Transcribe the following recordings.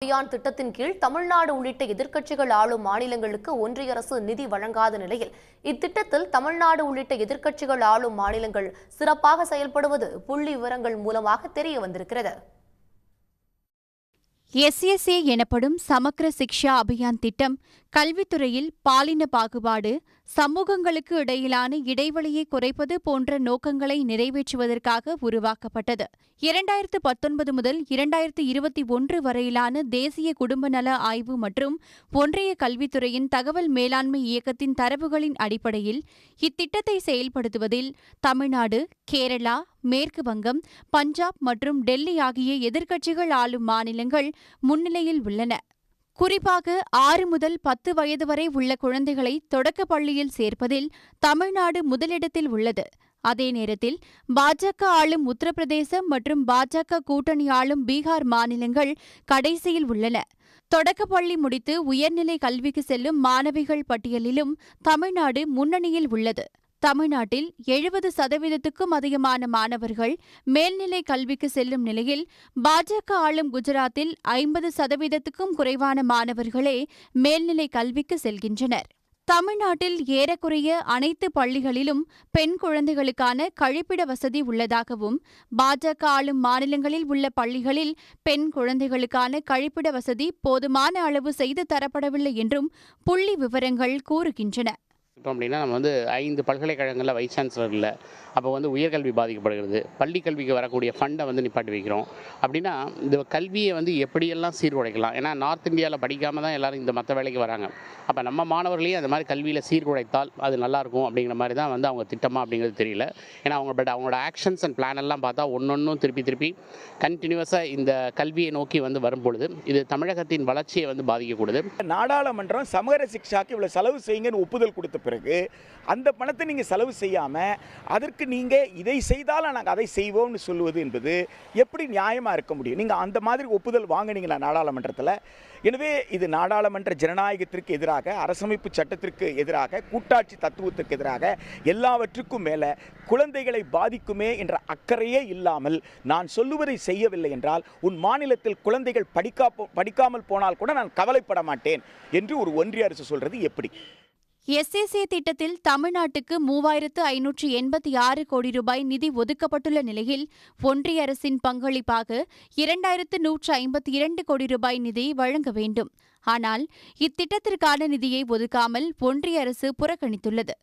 அபியான் திட்டத்தின் கீழ் தமிழ்நாடு உள்ளிட்ட எதிர்க்கட்சிகள் ஆளும் மாநிலங்களுக்கு ஒன்றிய அரசு நிதி வழங்காத நிலையில் இத்திட்டத்தில் தமிழ்நாடு உள்ளிட்ட எதிர்க்கட்சிகள் ஆளும் மாநிலங்கள் சிறப்பாக செயல்படுவது புள்ளி விவரங்கள் மூலமாக தெரிய வந்திருக்கிறது. SSA எனப்படும் சமக்ர சிக்ஷா அபியான் திட்டம் கல்வித்துறையில் பாலின பாகுபாடு, சமூகங்களுக்கு இடையிலான இடைவெளியை குறைப்பது போன்ற நோக்கங்களை நிறைவேற்றுவதற்காக உருவாக்கப்பட்டது. 2019 முதல் 2021 வரையிலான தேசிய குடும்ப நல ஆய்வு மற்றும் ஒன்றிய கல்வித்துறையின் தகவல் மேலாண்மை இயக்கத்தின் தரவுகளின் அடிப்படையில் இத்திட்டத்தை செயல்படுத்துவதில் தமிழ்நாடு, கேரளா, மேற்கு வங்கம், பஞ்சாப் மற்றும் டெல்லி ஆகிய எதிர்க்கட்சிகள் ஆளும் மாநிலங்கள் முன்னிலையில் உள்ளன. குறிப்பாக 6 முதல் 10 வயது வரை உள்ள குழந்தைகளை தொடக்கப் பள்ளியில் சேர்ப்பதில் தமிழ்நாடு முதலிடத்தில் உள்ளது. அதே நேரத்தில் பாஜக ஆளும் உத்தரப்பிரதேசம் மற்றும் பாஜக கூட்டணி ஆளும் பீகார் மாநிலங்கள் கடைசியில் உள்ளன. தொடக்கப்பள்ளி முடித்து உயர்நிலை கல்விக்கு செல்லும் மாணவிகள் பட்டியலிலும் தமிழ்நாடு முன்னணியில் உள்ளது. தமிழ்நாட்டில் 70% அதிகமான மாணவர்கள் மேல்நிலை கல்விக்கு செல்லும் நிலையில் பாஜக ஆளும் குஜராத்தில் 50% குறைவான மாணவர்களே மேல்நிலை கல்விக்கு செல்கின்றனர். தமிழ்நாட்டில் ஏறக்குறைய அனைத்து பள்ளிகளிலும் பெண் குழந்தைகளுக்கான கழிப்பிட வசதி உள்ளதாகவும், பாஜக ஆளும் மாநிலங்களில் உள்ள பள்ளிகளில் பெண் குழந்தைகளுக்கான கழிப்பிட வசதி போதுமான அளவு செய்து தரப்படவில்லை என்றும் புள்ளி விவரங்கள் கூறுகின்றன. இப்போ அப்படின்னா நம்ம 5 பல்கலைக்கழகங்களில் வைஸ் சான்சலர் இல்லை, அப்போ உயர்கல்வி பாதிக்கப்படுகிறது. பள்ளி கல்விக்கு வரக்கூடிய ஃபண்டை நிப்பாட்டி வைக்கிறோம். அப்படின்னா இந்த கல்வியை எப்படியெல்லாம் சீர்குலைக்கலாம்? ஏன்னா நார்த் இந்தியாவில் படிக்காமல் தான் எல்லோரும் இந்த மற்ற வேலைக்கு வராங்க. அப்போ நம்ம மாணவர்களையும் அந்த மாதிரி கல்வியில் சீர்குலைத்தால் அது நல்லாயிருக்கும் அப்படிங்கிற மாதிரி தான் அவங்க திட்டமாக அப்படிங்கிறது தெரியல. ஏன்னா அவங்களோட ஆக்ஷன்ஸ் அண்ட் பிளான் எல்லாம் பார்த்தா ஒன்றொன்றும் திருப்பி கண்டினியூஸாக இந்த கல்வியை நோக்கி வரும்பொழுது இது தமிழகத்தின் வளர்ச்சியை பாதிக்கக்கூடாது. நாடாளுமன்றம் சமகர சிக்ஷாக்கு இவ்வளோ செலவு செய்யுங்கன்னு ஒப்புதல் கொடுத்த பிறகு அந்த பணத்தை நீங்கள் செலவு செய்யாமல் அதற்கு நீங்கள் இதை செய்தாலும் நாங்கள் அதை செய்வோம்னு சொல்லுவது என்பது எப்படி நியாயமாக இருக்க முடியும்? நீங்கள் அந்த மாதிரி ஒப்புதல் வாங்கினீங்களா நாடாளுமன்றத்தில்? எனவே இது நாடாளுமன்ற ஜனநாயகத்திற்கு எதிராக, அரசமைப்பு சட்டத்திற்கு எதிராக, கூட்டாட்சி தத்துவத்திற்கு எதிராக, எல்லாவற்றுக்கும் மேலே குழந்தைகளை பாதிக்குமே என்ற அக்கறையே இல்லாமல் நான் சொல்லுவதை செய்யவில்லை என்றால் உன் மாநிலத்தில் குழந்தைகள் படிக்காமல் போனால் கூட நான் கவலைப்பட மாட்டேன் என்று ஒரு ஒன்றிய அரசு சொல்றது எப்படி? SSA திட்டத்தில் தமிழ்நாட்டுக்கு 3586 கோடி ரூபாய் நிதி ஒதுக்கப்பட்டுள்ள நிலையில் ஒன்றிய அரசின் பங்களிப்பாக 2152 கோடி ரூபாய் நிதி வழங்க வேண்டும். ஆனால் இத்திட்டத்திற்கான நிதியை ஒதுக்காமல் ஒன்றிய அரசு புறக்கணித்துள்ளது.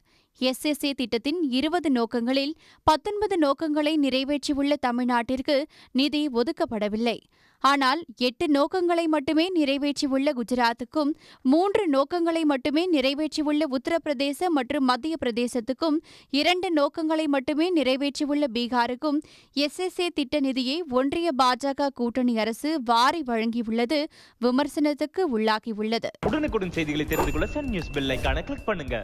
SSA திட்டத்தின் 20 நோக்கங்களில் 19 நோக்கங்களை நிறைவேற்றியுள்ள தமிழ்நாட்டிற்கு நிதி ஒதுக்கப்படவில்லை. ஆனால் 8 நோக்கங்களை மட்டுமே நிறைவேற்றியுள்ள குஜராத்துக்கும், 3 நோக்கங்களை மட்டுமே நிறைவேற்றியுள்ள உத்தரப்பிரதேச மற்றும் மத்திய பிரதேசத்துக்கும், 2 நோக்கங்களை மட்டுமே நிறைவேற்றியுள்ள பீகாருக்கும் SSA திட்ட நிதியை ஒன்றிய பாஜக கூட்டணி அரசு வாரி வழங்கியுள்ளது விமர்சனத்துக்கு உள்ளாகியுள்ளது. உடனுக்குடன் செய்திகளை தெரிந்து கொள்ள சன் நியூஸ் பெல் ஐகானை கிளிக் பண்ணுங்க.